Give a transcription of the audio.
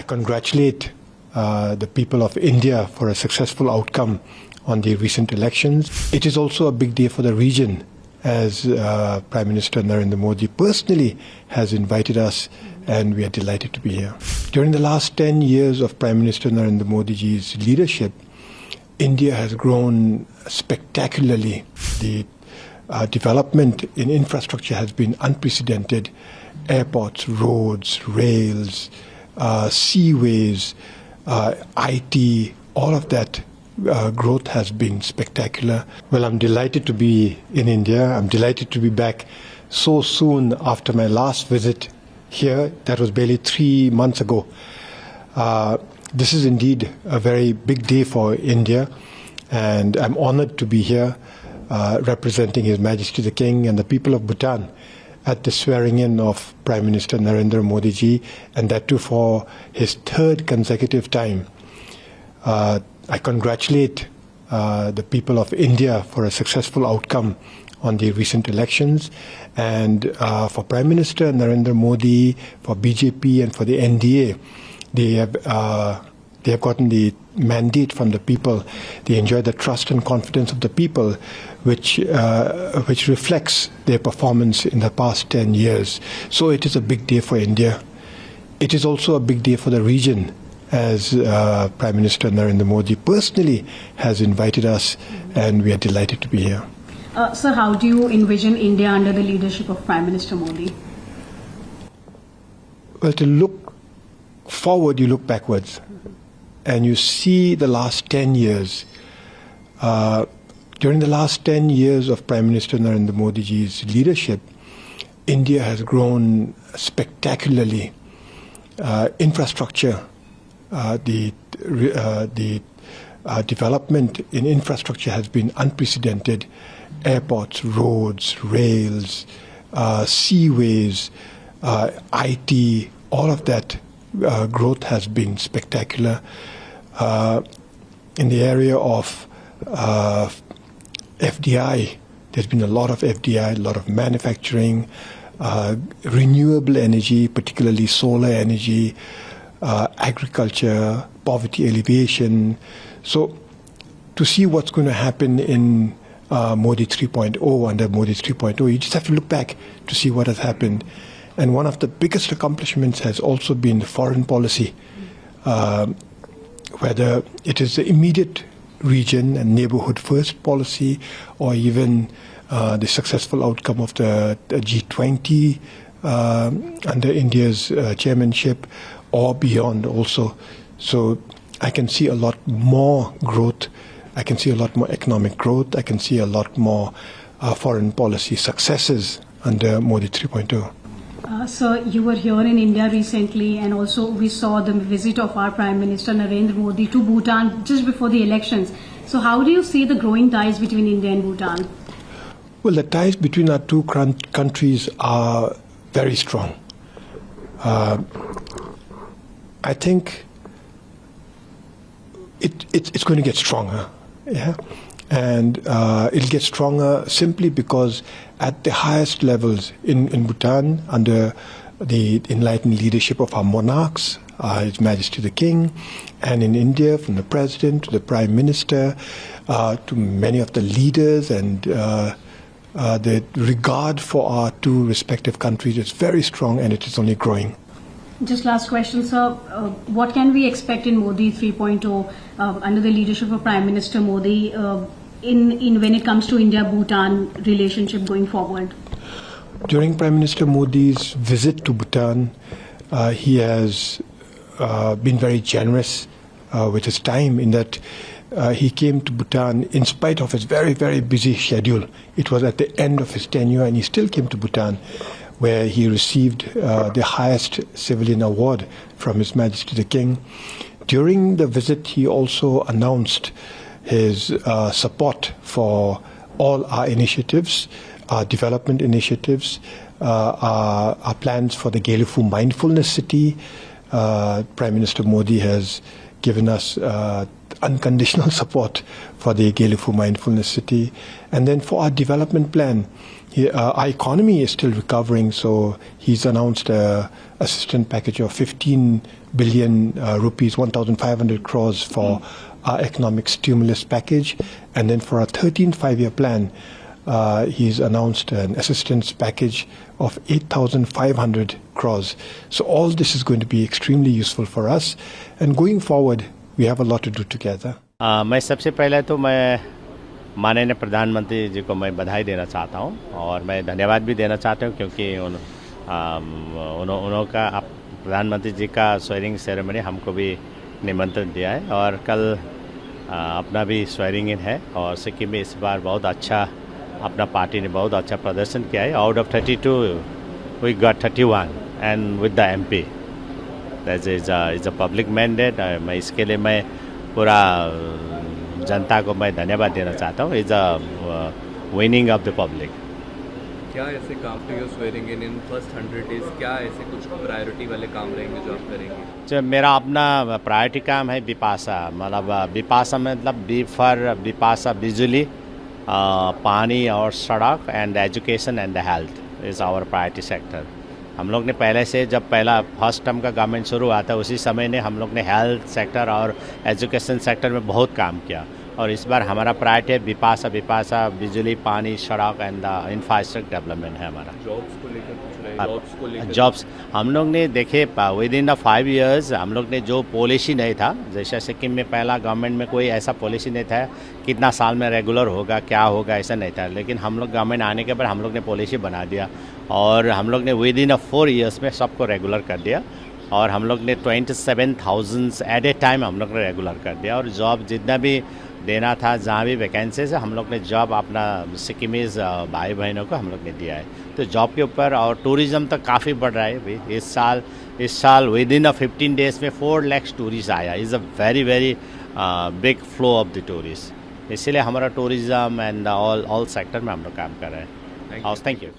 congratulate the people of India for a successful outcome on the recent elections. It is also a big day for the region, as Prime Minister Narendra Modi personally has invited us, and we are delighted to be here. During the last 10 years of Prime Minister Narendra Modi's leadership, India has grown spectacularly. The development in infrastructure has been unprecedented. Airports, roads, rails, seaways, IT, all of that growth has been spectacular. Well, I'm delighted to be in India. I'm delighted to be back so soon after my last visit here. That was barely 3 months ago. This is indeed a very big day for India, and I'm honored to be here representing His Majesty the King and the people of Bhutan at the swearing-in of Prime Minister Narendra Modi ji, and that too for his third consecutive time. I congratulate the people of India for a successful outcome on the recent elections, and for Prime Minister Narendra Modi, for BJP and for the NDA, they have gotten the mandate from the people. They enjoy the trust and confidence of the people, which reflects their performance in the past 10 years. So it is a big day for India. It is also a big day for the region, as Prime Minister Narendra Modi personally has invited us, and we are delighted to be here. Sir, how do you envision India under the leadership of Prime Minister Modi? Well, to look forward, you look backwards, and you see the last 10 years. During the last 10 years of Prime Minister Narendra Modi's leadership, India has grown spectacularly. Infrastructure, the development in infrastructure has been unprecedented. Airports, roads, rails, seaways, IT, all of that growth has been spectacular. In the area of FDI, there's been a lot of FDI, a lot of manufacturing, renewable energy, particularly solar energy, agriculture, poverty alleviation. So to see what's going to happen in Modi 3.0, under Modi 3.0, you just have to look back to see what has happened. And one of the biggest accomplishments has also been foreign policy, whether it is the immediate region and neighborhood first policy, or even the successful outcome of the G20 under India's chairmanship, or beyond also. So I can see a lot more growth. I can see a lot more economic growth. I can see a lot more foreign policy successes under Modi 3.0. Sir, you were here in India recently, and also we saw the visit of our Prime Minister Narendra Modi to Bhutan just before the elections. So how do you see the growing ties between India and Bhutan? Well, the ties between our two countries are very strong. I think it's going to get stronger, yeah? And it'll get stronger simply because at the highest levels in Bhutan, under the enlightened leadership of our monarchs, His Majesty the King, and in India, from the President to the Prime Minister, to many of the leaders, and the regard for our two respective countries is very strong, and it is only growing. Just last question, sir. What can we expect in Modi 3.0 under the leadership of Prime Minister Modi in when it comes to India-Bhutan relationship going forward? During Prime Minister Modi's visit to Bhutan, he has been very generous with his time, in that he came to Bhutan in spite of his very, very busy schedule. It was at the end of his tenure, and he still came to Bhutan, where he received the highest civilian award from His Majesty the King. During the visit, he also announced his support for all our initiatives, our development initiatives, our plans for the Gelifu Mindfulness City. Prime Minister Modi has given us unconditional support for the Gelufu Mindfulness City. And then for our development plan, our economy is still recovering, so he's announced a assistance package of 15 billion rupees, 1,500 crores for our economic stimulus package. And then for our 13th five-year plan, he's announced an assistance package of 8,500 crores. So all this is going to be extremely useful for us. And going forward, we have a lot to do together. मैं सबसे पहले तो मैं माननीय प्रधानमंत्री जी को मैं बधाई देना चाहता हूं और मैं धन्यवाद भी देना चाहता हूं क्योंकि उनका प्रधानमंत्री जी का स्वेरिंग सेरेमनी हमको भी निमंत्रण दिया है और कल अपना भी स्वेरिंग इन है और सिक्किम में इस बार बहुत अच्छा अपना पार्टी ने बहुत अच्छा प्रदर्शन किया है. Out of 32 we got 31 and with the MP that is a public mandate. मैं इसके लिए मैं पूरा जनता को मैं धन्यवाद देना चाहता हूँ. Is a winning of the public. क्या ऐसे काम पे स्वेरिंग इन फर्स्ट 100 डेज क्या ऐसे कुछ प्रायोरिटी वाले काम रहेंगे जो आप करेंगे? जो मेरा अपना प्रायोरिटी काम है विपासा, मतलब विपासा मतलब बी फॉर विपासा बिजली, पानी और सड़क and education and health is our priority sector. हम लोग ने पहले से जब पहला फर्स्ट टर्म का गवर्नमेंट शुरू हुआ था उसी समय ने हम लोग ने हेल्थ सेक्टर और एजुकेशन सेक्टर में बहुत काम किया और इस बार हमारा प्रायोरिटी है विपासा बिजली, पानी, सड़क एंड इंफ्रास्ट्रक्चर डेवलपमेंट है हमारा. जॉब्स को लेकर पूछ रहे हैं, जॉब्स को लेकर जॉब्स हम लोग ने देखे विद इन द 5 years हम लोग ने जो पॉलिसी नहीं था, जैसे सिक्किम में पहला गवर्नमेंट में कोई ऐसा पॉलिसी नहीं था कितना साल में रेगुलर होगा क्या होगा ऐसा नहीं था, लेकिन हम लोग गवर्नमेंट आने के बाद हम लोग ने पॉलिसी बना दिया और हम लोग ने विद इन 4 years में सबको रेगुलर कर दिया और हम लोग ने 27,000 एट ए टाइम हम लोग ने रेगुलर कर दिया और जॉब जितना भी देना था जहाँ भी वैकेंसीज है हम लोग ने जॉब अपना सिक्किमीज भाई बहनों को हम लोग ने दिया है. तो जॉब के ऊपर और टूरिज़्म तो काफ़ी बढ़ रहा है अभी. इस साल विद इन 15 days में 4 lakhs टूरिस्ट आया. Is a very big flow of the tourist. इसीलिए हमारा टूरिज़्म एंड ऑल सेक्टर में हम लोग काम कर रहे हैं. Thank you.